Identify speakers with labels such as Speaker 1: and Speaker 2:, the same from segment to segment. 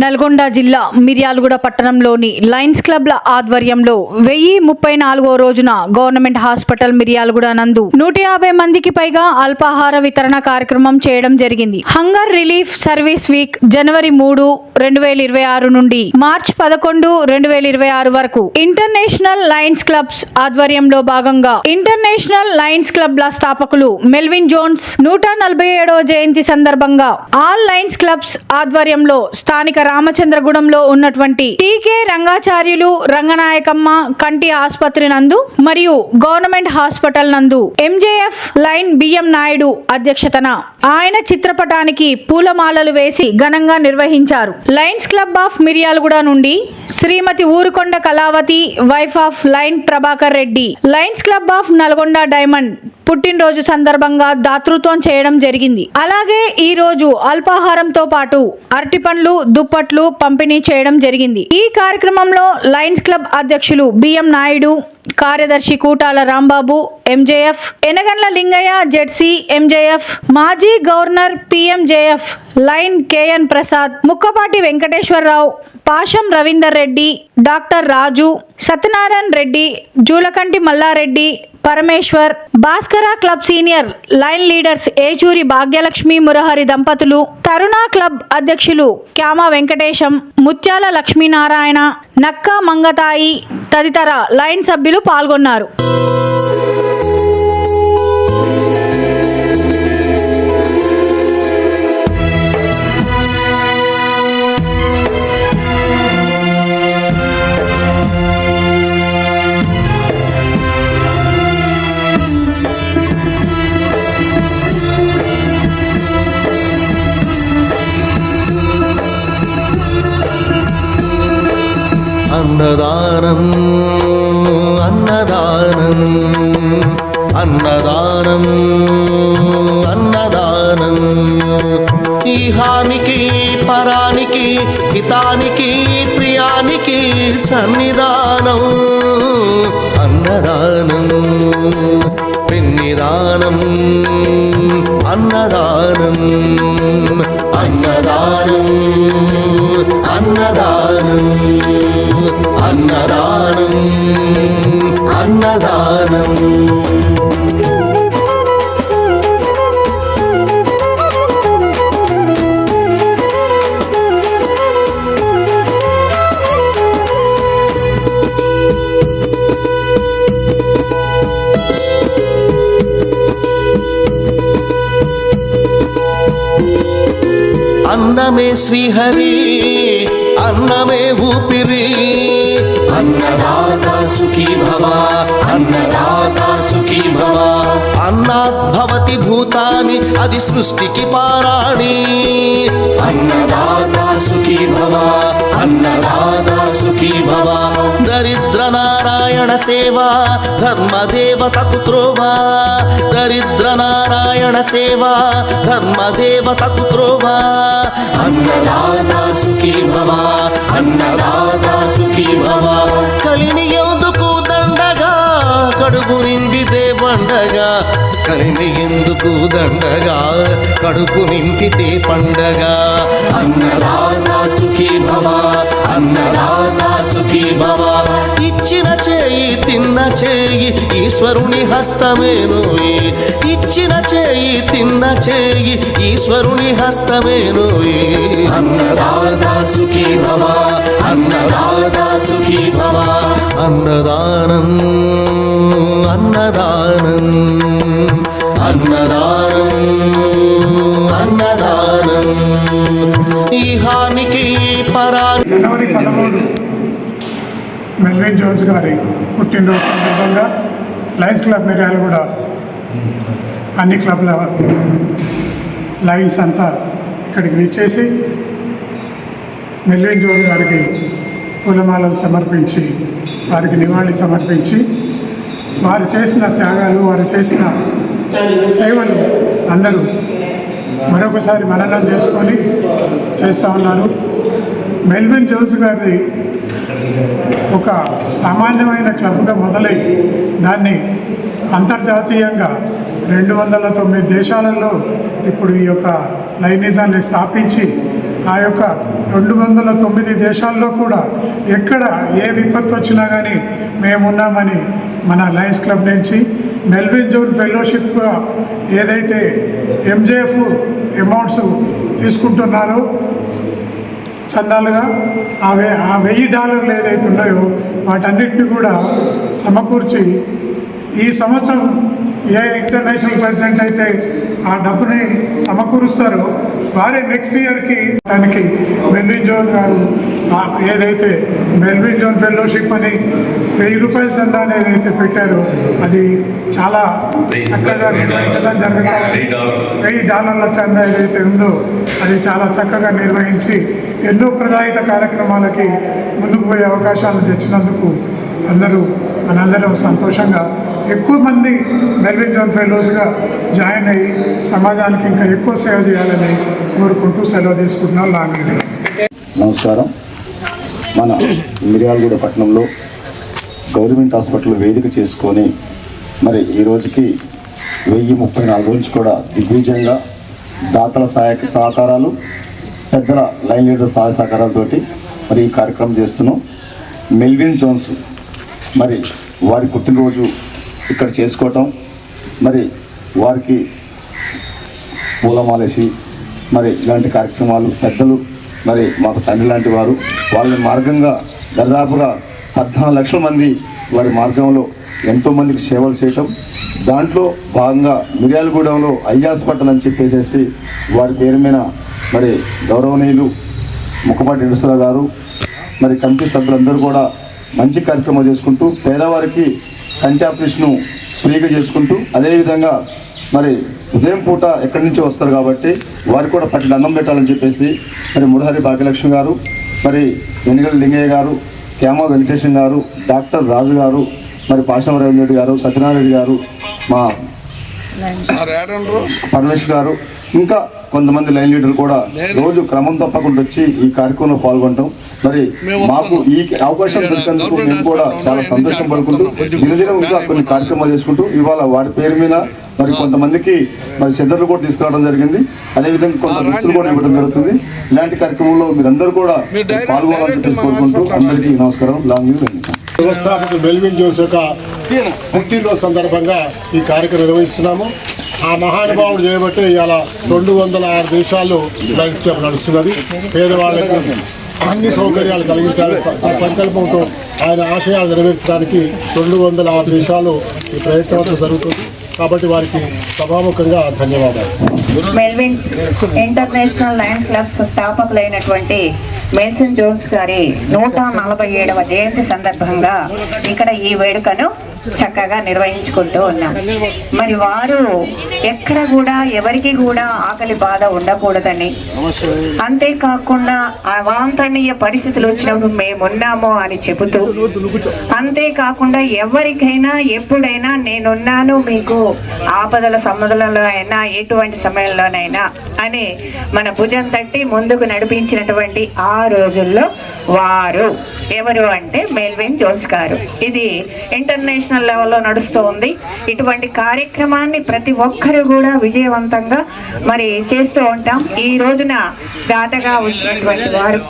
Speaker 1: నల్గొండ జిల్లా మిర్యాలగూడ పట్టణంలోని లయన్స్ క్లబ్ల ఆధ్వర్యంలో 1034వ రోజున గవర్నమెంట్ హాస్పిటల్ మిర్యాలగూడ నందు 150 మందికి పైగా అల్పాహార వితరణ కార్యక్రమం చేయడం జరిగింది. హంగర్ రిలీఫ్ సర్వీస్ వీక్ జనవరి 3, 2026 నుండి మార్చి 11, 2026 వరకు ఇంటర్నేషనల్ లయన్స్ క్లబ్స్ ఆధ్వర్యంలో భాగంగా ఇంటర్నేషనల్ లయన్స్ క్లబ్ల స్థాపకులు మెల్విన్ జోన్స్ 147వ జయంతి సందర్భంగా ఆల్ లయన్స్ క్లబ్స్ ఆధ్వర్యంలో స్థానిక రామచంద్రగూడెంలో ఉన్నటువంటి టీకే రంగాచార్యులు రంగనాయకమ్మ కంటి ఆసుపత్రి నందు మరియు గవర్నమెంట్ హాస్పిటల్ నందు ఎంజేఎఫ్ లైన్ బిఎం నాయుడు అధ్యక్షతన ఆయన చిత్రపటానికి పూలమాలలు వేసి ఘనంగా నిర్వహించారు. లయన్స్ క్లబ్ ఆఫ్ మిర్యాలగూడ నుండి Shrimati Urukonda Kalavathi wife of lion Prabhakar Reddy lions club of Nalgonda diamond పుట్టినరోజు సందర్భంగా దాతృత్వం చేయడం జరిగింది. అలాగే ఈ రోజు అల్పాహారంతో పాటు అరటి పండ్లు, దుప్పట్లు పంపిణీ చేయడం జరిగింది. ఈ కార్యక్రమంలో లయన్స్ క్లబ్ అధ్యక్షులు బిఎం నాయుడు, కార్యదర్శి Kootala Rambabu MJF, Enagandla Lingaiah ZC MJF, మాజీ governor PMJF lion KN Prasad, Mukkapati Venkateswararao, Pasham Ravinder Reddy, doctor Raju, Satyanarayana Reddy, Julakanti Mallareddy, Parameshwar, Bhaskara club senior lion leaders Yechuri Bhagyalakshmi Murahari దంపతులు, తరుణ క్లబ్ అధ్యక్షులు క్యామ వెంకటేశం, ముత్యాల లక్ష్మీనారాయణ, నక్కా మంగతాయి తదితర లైన్ సభ్యులు పాల్గొన్నారు.
Speaker 2: అన్నదానం అన్నదానం అన్నదానం అన్నదానం ఈహానికి పరానికి హితానికి ప్రియానికి సన్నిధానం అన్నదానం పిన్నిదానం అన్నదానం అన్నదానం అన్నదానం అన్నదానం అన్నదానం అన్నమే శ్రీహరి అన్నమే ఊపిరి అన్నదాతా సుఖీ భవ అన్నదాతా సుఖీ భవ అన్నాత్ భవతి భూతాని అది సృష్టికి పారాణి అన్నదాతా సుఖీ భవ అన్నదాతా సుఖీ భవ దరిద్ర నారాయణ సేవా ధర్మదేవతకు త్రోవా దరిద్ర నారాయణ సేవా ధర్మదేవతకు త్రోవా అన్నదాతా సుఖీ భవ అన్నదాతా సుఖీ భవ కలిని ఎందుకు దండగా కడుపు నింపితే పండగా కలిని ఎందుకు దండగా కడుపు నింపితే పండగ అన్నదాతా సుఖీ భవ అన్నదాతా సుఖీ భవ ఇచ్చిన చేయి తిన్న చేయి ఈశ్వరుని హస్తమేనోయి ఇచ్చిన చేయి తిన్న చేయి ఈశ్వరుని హస్తమేనోయి అన్నదాతా సుఖీ భవ అన్నదాతా సుఖీ భవ అన్నదానం అన్నదానం అన్నదానం అన్నదానం ఈహానికి పరాని.
Speaker 3: జనవరి 13 మెల్విన్ జోన్స్ గారి పుట్టినరోజు సందర్భంగా లయన్స్ క్లబ్ మిర్యాలగూడ అన్ని క్లబ్ల లయన్స్ అంతా ఇక్కడికి విచ్చేసి మెల్విన్ జోన్స్ గారికి పూలమాలలు సమర్పించి వారికి నివాళి సమర్పించి వారు చేసిన త్యాగాలు వారు చేసిన సేవలు అందరూ మరొకసారి మననం చేసుకొని చేస్తూ ఉన్నారు. మెల్విన్ జోన్స్ గారిది ఒక సామాన్యమైన క్లబ్గా మొదలై దాన్ని అంతర్జాతీయంగా 209 దేశాలలో ఇప్పుడు ఈ యొక్క లైనిజాన్ని స్థాపించి ఆ యొక్క 209 దేశాల్లో కూడా ఎక్కడ ఏ విపత్తు వచ్చినా కానీ మేమున్నామని మన లయన్స్ క్లబ్ నుంచి మెల్విన్ జోన్ ఫెలోషిప్ ఏదైతే ఎంజేఎఫ్ అమౌంట్స్ తీసుకుంటున్నారో చందాలుగా ఆ $1000 ఏదైతే ఉన్నాయో వాటన్నిటిని కూడా సమకూర్చి ఈ సంవత్సరం ఏ ఇంటర్నేషనల్ ప్రెసిడెంట్ అయితే ఆ డబ్బుని సమకూరుస్తారో వారే నెక్స్ట్ ఇయర్కి దానికి మెల్విన్ జోన్ గారు ఏదైతే మెల్విన్ జోన్ ఫెలోషిప్ అని $1000 చందా ఏదైతే పెట్టారో అది చాలా చక్కగా నిర్వహించడం జరుగుతుంది. $1000 చందా ఏదైతే ఉందో అది చాలా చక్కగా నిర్వహించి ఎన్నో ప్రదాయిత కార్యక్రమాలకి ముందుకు పోయే అవకాశాలు తెచ్చినందుకు మనందరం సంతోషంగా ఎక్కువ మంది మెల్విన్ జోన్ ఫెలోస్గా జాయిన్ అయ్యి సమాజానికి ఇంకా ఎక్కువ సేవ చేయాలని కోరుకుంటూ సెలవు తీసుకుంటున్నాం.
Speaker 4: నమస్కారం. మన మిర్యాలగూడ పట్టణంలో గవర్నమెంట్ హాస్పిటల్ వేదిక చేసుకొని మరి ఈ రోజుకి 1034 నుంచి కూడా దిగ్విజయంగా దాతల సహకారాలు పెద్దల లైన్ లీడర్ సహాయ సహకారాలతోటి మరి ఈ కార్యక్రమం చేస్తున్నాం. మెల్విన్ జోన్స్ మరి వారి పుట్టినరోజు ఇక్కడ చేసుకోవటం, మరి వారికి పూలమాలేసి మరి ఇలాంటి కార్యక్రమాలు పెద్దలు మరి మాకు తండ్రి లాంటి వారు వాళ్ళ మార్గంగా దాదాపుగా 14 లక్షల మంది వారి మార్గంలో ఎంతోమందికి సేవలు చేయటం, దాంట్లో భాగంగా మిర్యాలగూడెంలో ఐ హాస్పిటల్ అని చెప్పేసి వారి పేరు మీద మరి గౌరవనీయులు ముక్కపాటి నరసరావు గారు మరి కమిటీ సభ్యులందరూ కూడా మంచి కార్యక్రమాలు చేసుకుంటూ పేదవారికి కంటి ఆపరేషను ఫ్రీగా చేసుకుంటూ అదేవిధంగా మరి ఉదయం పూట ఎక్కడి నుంచో వస్తారు కాబట్టి వారికి కూడా పట్టిన అన్నం పెట్టాలని చెప్పేసి మరి మురహరి భాగ్యలక్ష్మి గారు, మరి వెనుగల లింగయ్య గారు, క్యామా వెంకటేశం గారు, డాక్టర్ రాజు గారు, మరి పాశవరావు రెడ్డి గారు, సత్యనారాయణ గారు, మా పరమేశ్వర్ గారు, ఇంకా కొంతమంది లైన్ లీడర్లు కూడా రోజు క్రమం తప్పకుండా వచ్చి ఈ కార్యక్రమంలో పాల్గొనడం, మరి మాకు ఈ అవకాశం దొరికేందుకు మేము కూడా చాలా సంతోషం పడుకుంటూ దినదినం ఇంకా కొన్ని కార్యక్రమాలు చేసుకుంటూ ఇవాళ వారి పేరు మీద మరి కొంతమందికి మరి చెద్దర్లు కూడా తీసుకురావడం జరిగింది. అదేవిధంగా కొంత దుస్తులు కూడా ఇవ్వడం జరుగుతుంది. ఇలాంటి కార్యక్రమంలో మీరందరూ కూడా పాల్గొనాలని చెప్పేసి కోరుకుంటూ అందరికీ నమస్కారం. లాంగ్
Speaker 5: వ్యవస్థాపకులు మెల్విన్ జోన్స్ యొక్క పుట్టినరోజు సందర్భంగా ఈ కార్యక్రమం నిర్వహిస్తున్నాము. ఆ మహానుభావుడు చేయబట్టి ఇవాళ 206 దేశాల్లో లయన్స్ క్లబ్ నడుస్తున్నది. పేదవాళ్లకు అన్ని సౌకర్యాలు కలిగించాలి సంకల్పంతో ఆయన ఆశయాలు నెరవేర్చడానికి 206 దేశాలు ఈ ప్రయత్నం జరుగుతుంది. కాబట్టి వారికి సభాముఖంగా ధన్యవాదాలు.
Speaker 6: మెల్విన్ ఇంటర్నేషనల్ లయన్స్ క్లబ్స్ స్థాపకులైనటువంటి మెల్విన్ జోన్స్ గారి 147వ జయంతి సందర్భంగా ఇక్కడ ఈ వేడుకను చక్కగా నిర్వహించుకుంటూ ఉన్నాం. మరి వారు ఎక్కడ కూడా ఎవరికి కూడా ఆకలి బాధ ఉండకూడదని, అంతేకాకుండా అవాంఛనీయ పరిస్థితులు వచ్చినప్పుడు మేమున్నాము అని చెబుతూ, అంతేకాకుండా ఎవరికైనా ఎప్పుడైనా నేనున్నాను మీకు ఆపదల సమ్మదలలో అయినా ఎటువంటి సమయంలోనైనా అని మన భుజం తట్టి ముందుకు నడిపించినటువంటి ఆ రోజుల్లో వారు ఎవరు అంటే మెల్విన్ జోన్స్ గారు. ఇది ఇంటర్నేషనల్ లెవెల్లో నడుస్తూ ఉంది. ఇటువంటి కార్యక్రమాన్ని ప్రతి ఒక్కరు కూడా విజయవంతంగా మరి చేస్తూ ఉంటాం. ఈ రోజున దాతగా వచ్చినటువంటి వారు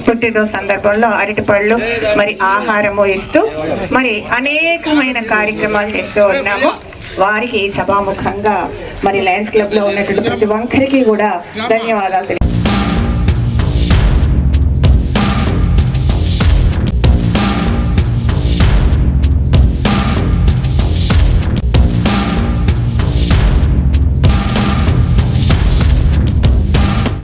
Speaker 6: పుట్టినరోజు సందర్భంలో అరటిపళ్ళు మరి ఆహారము ఇస్తూ మరి అనేకమైన కార్యక్రమాలు చేస్తూ ఉన్నాము. వారికి సభాముఖంగా మరి లయన్స్ క్లబ్ లో ఉన్నటువంటి ప్రతి ఒక్కరికి కూడా ధన్యవాదాలు.